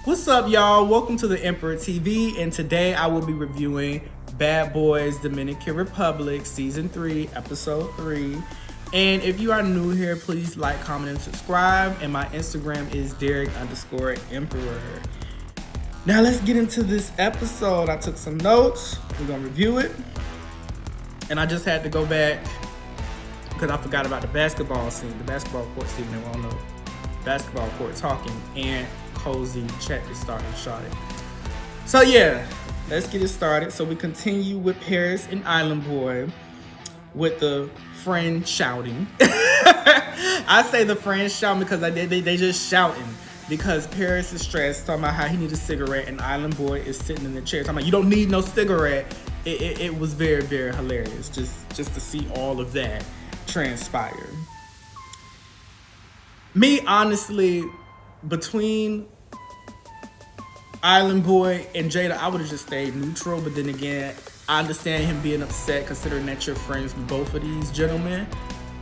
What's up, y'all? Welcome to the Emperor TV, and today I will be reviewing Bad Boys Dominican Republic Season 3, Episode 3. And if you are new here, please like, comment, and subscribe. And my Instagram is Derek_Emperor. Now let's get into this episode. I took some notes. We're gonna review it. And I just had to go back because I forgot about the basketball scene, the basketball court scene. They all know basketball court talking and cozy check is starting shot it. So yeah, let's get it started. So we continue with Paris and Island Boy with the friend shouting. I say the friends shouting because they just shouting because Paris is stressed, talking about how he needs a cigarette, and Island Boy is sitting in the chair talking about you don't need no cigarette. It was very, very hilarious just to see all of that transpire. Me, honestly, between Island Boy and Jada, I would have just stayed neutral. But then again, I understand him being upset considering that you're friends with both of these gentlemen.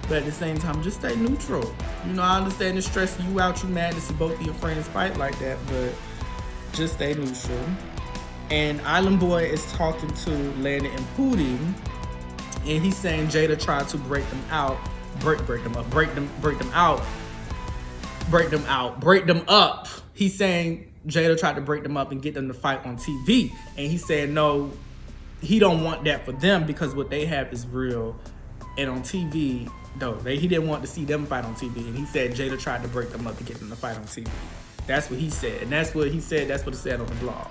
But at the same time, just stay neutral. You know, I understand it's stressing you out. You mad to see both of your friends fight like that, but just stay neutral. And Island Boy is talking to Landon and Pootie, and he's saying Jada tried to break them up. He's saying Jada tried to break them up and get them to fight on TV. And he said no, he don't want that for them because what they have is real. And on TV, no, he didn't want to see them fight on TV. And he said Jada tried to break them up to get them to fight on TV. That's what he said. And that's what he said. That's what it said on the blog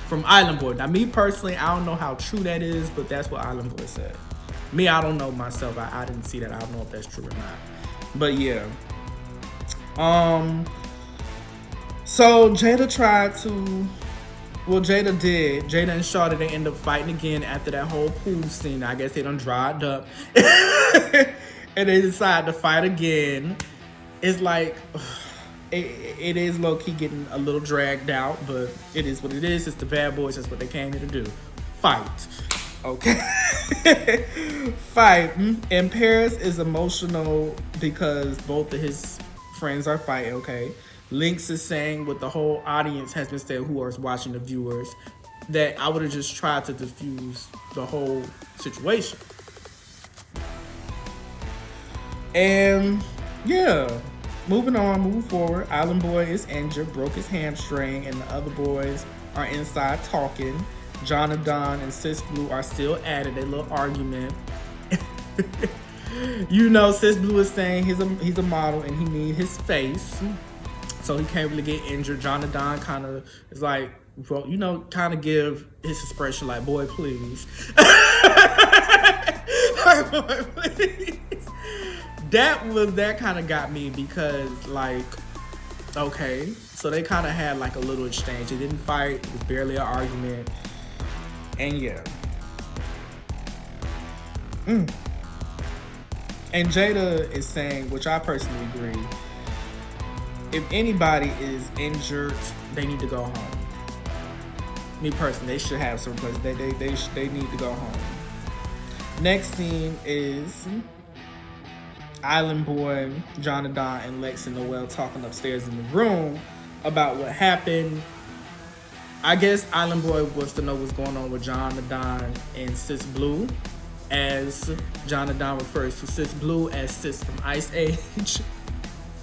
from Island Boy. Now, me personally, I don't know how true that is, but that's what Island Boy said. Me, I don't know myself. I didn't see that. I don't know if that's true or not. But yeah. So Jada and Shawty, they end up fighting again after that whole pool scene. I guess they done dried up. And they decide to fight again. It's like, it is low-key getting a little dragged out, but it is what it is. It's the Bad Boys. That's what they came here to do. Fight. Okay. Fight. And Paris is emotional because both of his friends are fighting, okay? Lynx is saying what the whole audience has been saying, who are watching, the viewers, that I would have just tried to diffuse the whole situation. And yeah, moving forward. Island Boy is injured, broke his hamstring, and the other boys are inside talking. Jonathan and Sis Blue are still at it, a little argument. You know, Sis Blue is saying he's a model and he need his face, so he can't really get injured. Jonathan kind of is like, well, you know, kind of give his expression like, boy, please. Like, boy, please. That kind of got me because, like, okay, so they kind of had like a little exchange. They didn't fight. It was barely an argument. And yeah. And Jada is saying, which I personally agree, if anybody is injured, they need to go home. Me personally, they should have some place. They need to go home. Next scene is Island Boy, Jonathan, and Lex and Noel talking upstairs in the room about what happened. I guess Island Boy wants to know what's going on with Jonathan and Sis Blue, as Jonathan refers to Sis Blue as Sis from Ice Age.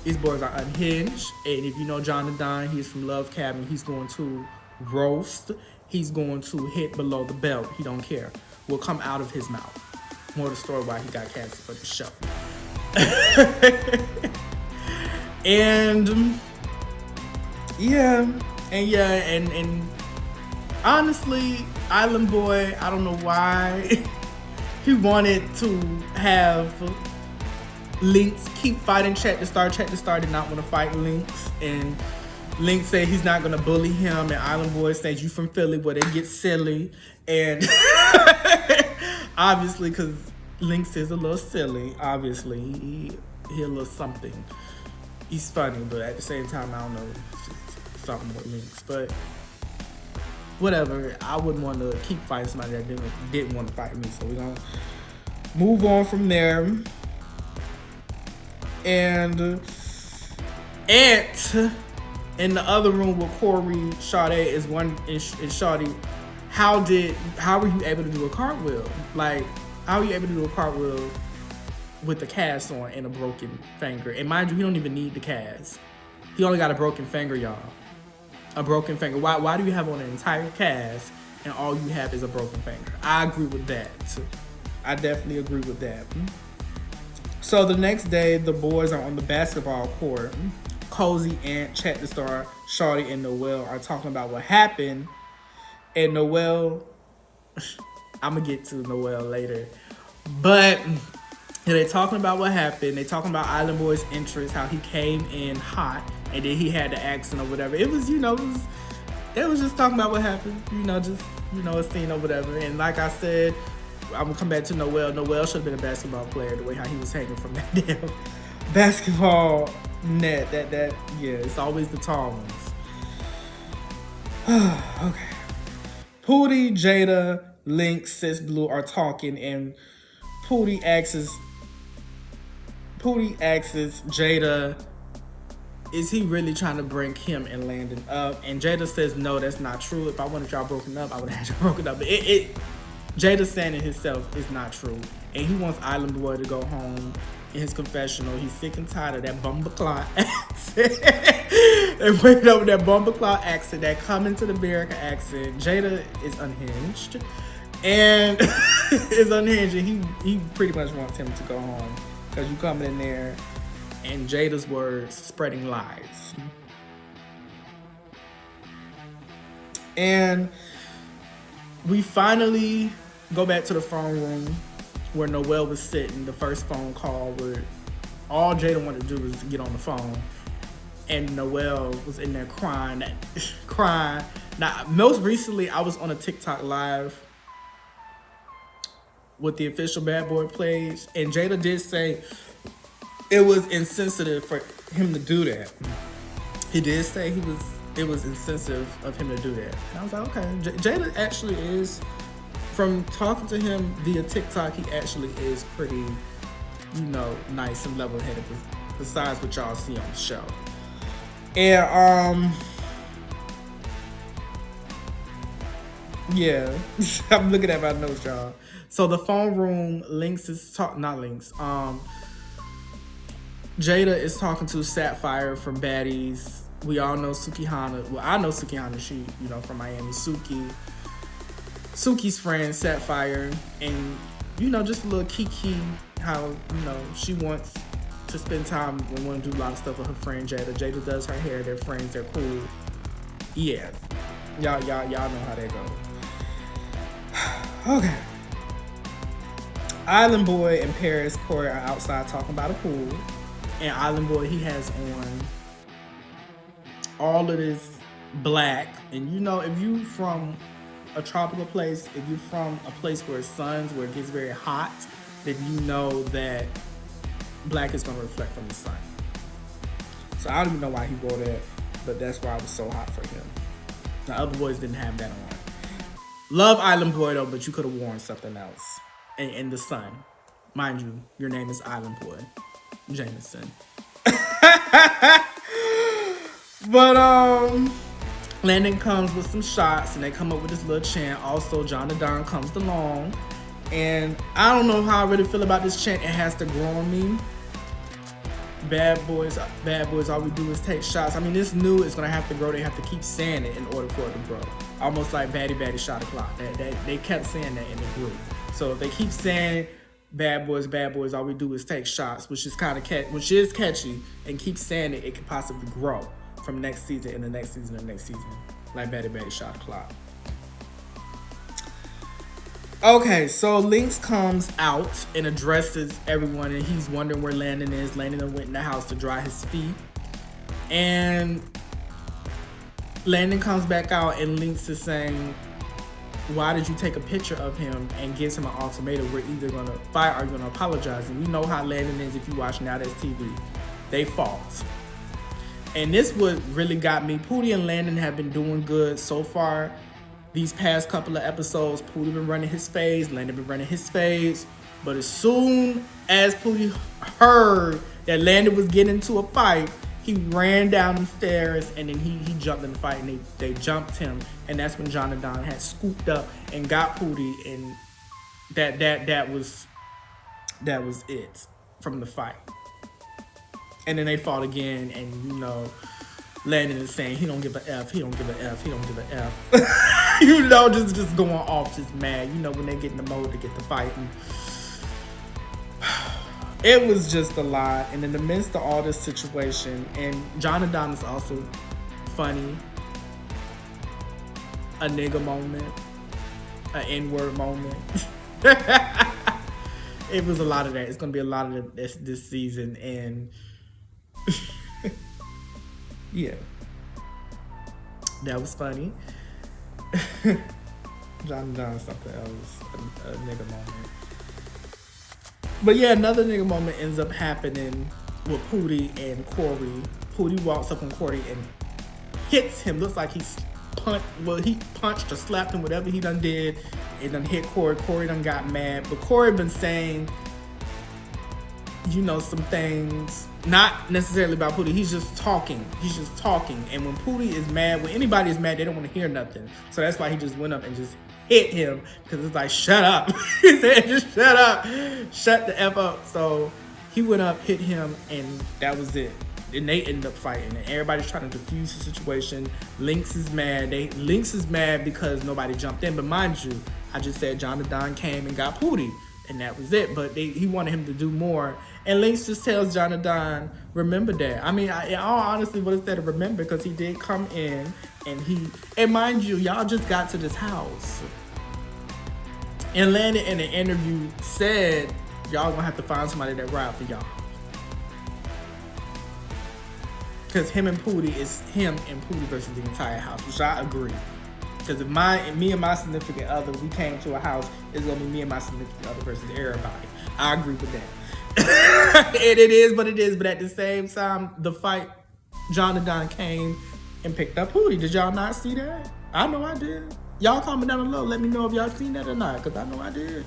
These boys are unhinged, and if you know Jonathan, he's from Love Cabin. He's going to roast. He's going to hit below the belt. He don't care. Will come out of his mouth. More the story why he got canceled for the show. And honestly, Island Boy, I don't know why he wanted to have Lynx keep fighting Check the Star. Check the Star did not want to fight Lynx, and Lynx said he's not gonna bully him, and Island Boy says you from Philly where they get silly, and obviously because Lynx is a little silly, obviously he a little something. He's funny, but at the same time, I don't know, it's just something with Lynx, but whatever. I wouldn't want to keep fighting somebody that didn't want to fight me, so we're gonna move on from there. And Ant In the other room with Corey, Sade is one, and Shawty, how were you able to do a cartwheel? Like, how were you able to do a cartwheel with the cast on and a broken finger? And mind you, he don't even need the cast. He only got a broken finger, y'all. A broken finger. Why do you have on an entire cast and all you have is a broken finger? I agree with that. I definitely agree with that. So the next day, the boys are on the basketball court. Cozy, Ant, Chet the Star, Shawty, and Noel are talking about what happened. And Noel, I'm going to get to Noel later. But they're talking about what happened. They're talking about Island Boy's interest, how he came in hot, and then he had the accent or whatever. It was, they was just talking about what happened. A scene or whatever. And like I said, I'm going to come back to Noel. Noel should have been a basketball player, the way how he was hanging from that damn basketball net. It's always the tall ones. Okay. Pootie, Jada, Link, Sis Blue are talking, and Pootie asks Jada, is he really trying to bring Kim and Landon up? And Jada says, no, that's not true. If I wanted y'all broken up, I would have had y'all broken up. But Jada saying it himself is not true. And he wants Island Boy to go home in his confessional. He's sick and tired of that bumbleclaw accent. They're waking up with that bumbleclaw accent, that coming to the America accent. Jada is unhinged. And he pretty much wants him to go home. Because you coming in there, in Jada's words, spreading lies. And we finally go back to the phone room where Noel was sitting, the first phone call where all Jada wanted to do was get on the phone. And Noel was in there crying. Now, most recently, I was on a TikTok live with the official Bad Boy page, and Jada did say it was insensitive for him to do that. He did say it was insensitive of him to do that. And I was like, okay. Jada actually is, from talking to him via TikTok, he actually is pretty, nice and level-headed, besides what y'all see on the show. And, yeah, I'm looking at my notes, y'all. So the phone room, Jada is talking to Sapphire from Baddies. We all know Sukihana. Well, I know Sukihana. She, from Miami. Suki's friend, Sapphire. And, just a little kiki, how, she wants to spend time and want to do a lot of stuff with her friend Jada. Jada does her hair. They're friends. They're cool. Yeah. Y'all know how that goes. Okay. Island Boy and Paris Corey are outside talking about a pool. And Island Boy, he has on all of this black. And if you from a tropical place, if you're from a place where it's suns, where it gets very hot, then you know that black is going to reflect from the sun. So I don't even know why he wore that, but that's why it was so hot for him. The other boys didn't have that on. Love Island Boy though, but you could have worn something else. In the sun. Mind you, your name is Island Boy Jameson. But Landon comes with some shots and they come up with this little chant. Also, John the Don comes along. And I don't know how I really feel about this chant. It has to grow on me. Bad boys, all we do is take shots. I mean, this new is gonna have to grow. They have to keep saying it in order for it to grow. Almost like Baddie shot o'clock. They kept saying that and it grew. So if they keep saying bad boys, all we do is take shots, which is catchy, and keep saying it could possibly grow from next season and the next season and the next season. Like Baddie shot o'clock. Okay, so Lynx comes out and addresses everyone, and he's wondering where Landon is. Landon went in the house to dry his feet. And Landon comes back out, and Lynx is saying, why did you take a picture of him, and gives him an ultimatum. We're either going to fight or you're going to apologize. And we know how Landon is if you watch Now That's TV. They fought. And this what really got me. Pootie and Landon have been doing good so far. These past couple of episodes, Pootie been running his phase, Landon been running his phase. But as soon as Pootie heard that Landon was getting into a fight, He ran down the stairs and then he jumped in the fight and they jumped him, and that's when Jonathan had scooped up and got Pootie, and that was it from the fight. And then they fought again, and you know, Landon is saying he don't give a F, he don't give a F, he don't give a F. You know, just going off, just mad. You know, when they get in the mode to get the fighting. It was just a lot. And in the midst of all this situation, and Jonathan is also funny, a nigga moment, an N-word moment. It was a lot of that. It's gonna be a lot of this season, and yeah, that was funny. Jonathan something else, a nigga moment. But yeah, another nigga moment ends up happening with Pootie and Corey. Pootie walks up on Corey and hits him. Looks like he punched or slapped him, whatever he done did. It done hit Corey. Corey done got mad. But Corey been saying, you know, some things, not necessarily about Pootie. He's just talking. And when Pootie is mad, when anybody is mad, they don't want to hear nothing. So that's why he just went up and just hit him, because it's like, shut up. He said, just shut up. Shut the F up. So he went up, hit him, and that was it. And they ended up fighting, and everybody's trying to defuse the situation. Lynx is mad. Lynx is mad because nobody jumped in. But mind you, I just said Jonathan came and got Pootie, and that was it. But he wanted him to do more. And Lynx just tells Jonathan, remember that. I mean, in all honesty, what is that to remember? Because he did come in, and mind you, y'all just got to this house. And Landon in the interview said, y'all gonna have to find somebody that ride for y'all. Because him and Pootie is him and Pootie versus the entire house, which I agree. Because if me and my significant other, we came to a house, it's gonna be me and my significant other versus everybody. I agree with that. And it is what it is, but at the same time, the fight, Jonathan came and picked up Pootie. Did y'all not see that? I know I did. Y'all comment down below. Let me know if y'all seen that or not, because I know I did.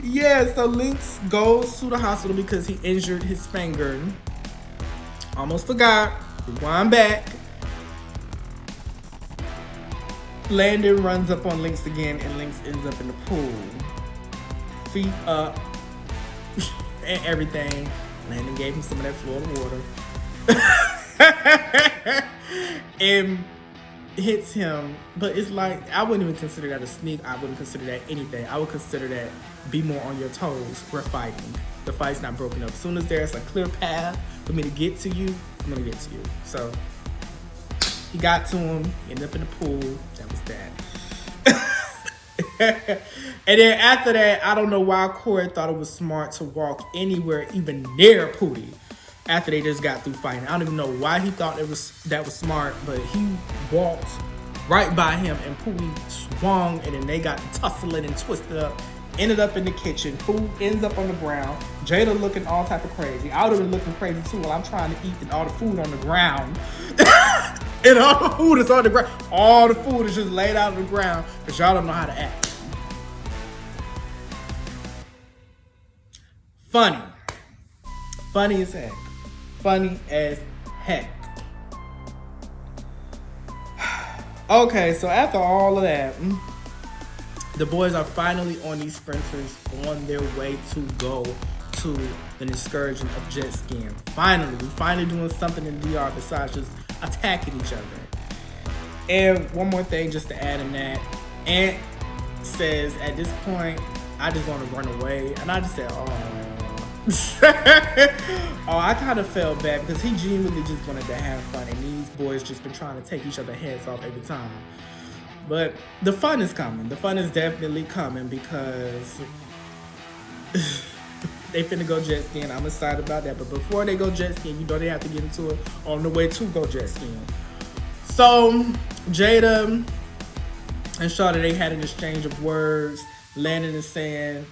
Yeah, so Lynx goes to the hospital because he injured his finger. Almost forgot. Rewind back. Landon runs up on Lynx again, and Lynx ends up in the pool. Feet up and everything. Landon gave him some of that Florida water. And hits him, but it's like, I wouldn't even consider that a sneak. I wouldn't consider that anything. I would consider that be more on your toes. We're fighting. The fight's not broken up. As soon as there's a clear path for me to get to you, I'm gonna get to you. So he got to him, ended up in the pool. That was that. And then after that, I don't know why Corey thought it was smart to walk anywhere even near Pootie after they just got through fighting. I don't even know why he thought that was smart, but he walked right by him, and Pootie swung, and then they got tussling and twisted up. Ended up in the kitchen. Food ends up on the ground. Jada looking all type of crazy. I would have been looking crazy too while I'm trying to eat, and all the food on the ground. And all the food is on the ground. All the food is just laid out on the ground because y'all don't know how to act. Funny. Funny as heck. Funny as heck. Okay, so after all of that, the boys are finally on these sprinters on their way to go to an excursion of jet skiing. Finally, we're finally doing something in DR besides just attacking each other. And one more thing just to add in that, Ant says at this point, I just want to run away. And I just said, oh, I kind of felt bad because he genuinely just wanted to have fun, and these boys just been trying to take each other's heads off every time. But the fun is coming. The fun is definitely coming because they finna go jet skiing. I'm excited about that. But before they go jet skiing, you know they have to get into it on the way to go jet skiing. So Jada and Shawty, they had an exchange of words. Landon is saying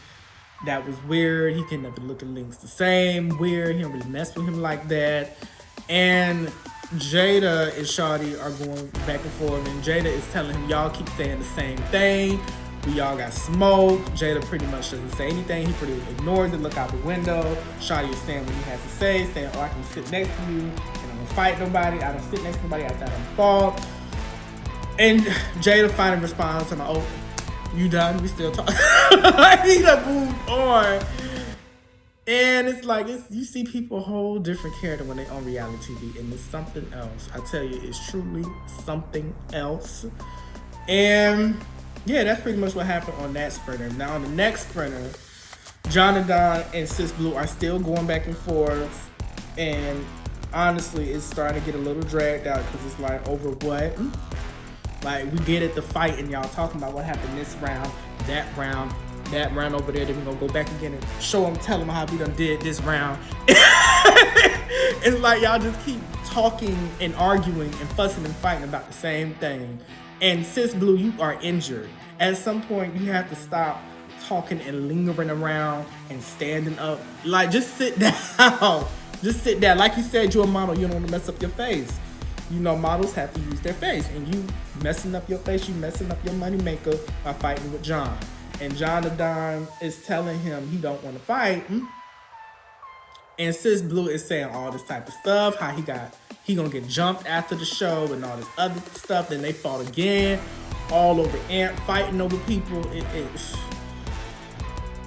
that was weird. He couldn't have look at Lynx the same. Weird. He don't really mess with him like that. And Jada and Shawty are going back and forth, and Jada is telling him, y'all keep saying the same thing. We all got smoked. Jada pretty much doesn't say anything. He pretty ignores it, look out the window. Shawty is saying what he has to say, saying, oh, I can sit next to you and I'm gonna fight nobody. I don't sit next to nobody. I thought I'm fault. And Jada finally responds to my, oh, you done? We still talking. He done moved on. And it's like, you see people a whole different character when they on reality TV, and it's something else. I tell you, it's truly something else. And yeah, that's pretty much what happened on that sprinter. Now on the next sprinter, Jonathan and Sis Blue are still going back and forth. And honestly, it's starting to get a little dragged out because it's like, over what? Like, we get at the fight and y'all talking about what happened this round, that round over there. Then we're gonna go back again and show them, tell them how we done did this round. It's like y'all just keep talking and arguing and fussing and fighting about the same thing. And Sis Blue, you are injured. At some point, you have to stop talking and lingering around and standing up. Like, just sit down. Just sit down. Like you said, you're a model. You don't want to mess up your face. You know, models have to use their face. And you messing up your face, you messing up your money maker by fighting with John. And Jonathan is telling him he don't want to fight. And Sis Blue is saying all this type of stuff, how he gonna get jumped after the show and all this other stuff. Then they fought again, all over Amp, fighting over people.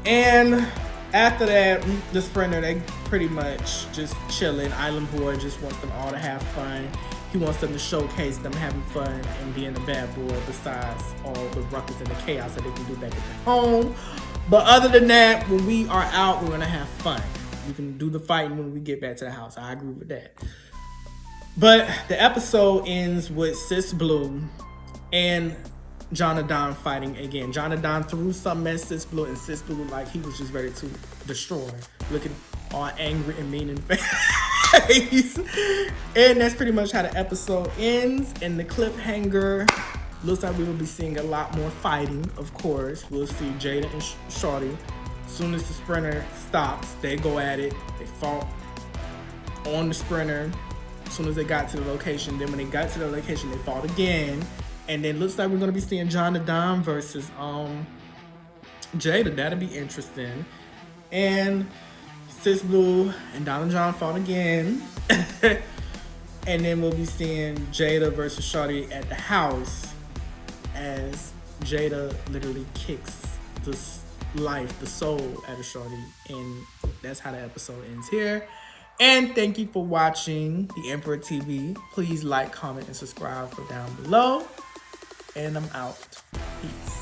And after that, the sprinter, they pretty much just chilling. Island Boy just wants them all to have fun. He wants them to showcase them having fun and being a bad boy, besides all the ruckus and the chaos that they can do back at home. But other than that, when we are out, we're gonna have fun. We can do the fighting when we get back to the house. I agree with that. But the episode ends with Sis Blue and Jonathan fighting again. Jonathan threw something at Sis Blue, and Sis Blue, like, he was just ready to destroy, looking all angry and mean in the face. And that's pretty much how the episode ends. And the cliffhanger looks like we will be seeing a lot more fighting, of course. We'll see Jada and Shawty. As soon as the sprinter stops, they go at it. They fought on the sprinter as soon as they got to the location. Then when they got to the location, they fought again. And then looks like we're gonna be seeing Jonathan versus Jada. That'll be interesting. And Sis Blue and Donald John fought again. And then we'll be seeing Jada versus Shawty at the house as Jada literally kicks the soul out of Shawty. And that's how the episode ends here. And thank you for watching the Emperor TV. Please like, comment, and subscribe for down below. And I'm out. Peace.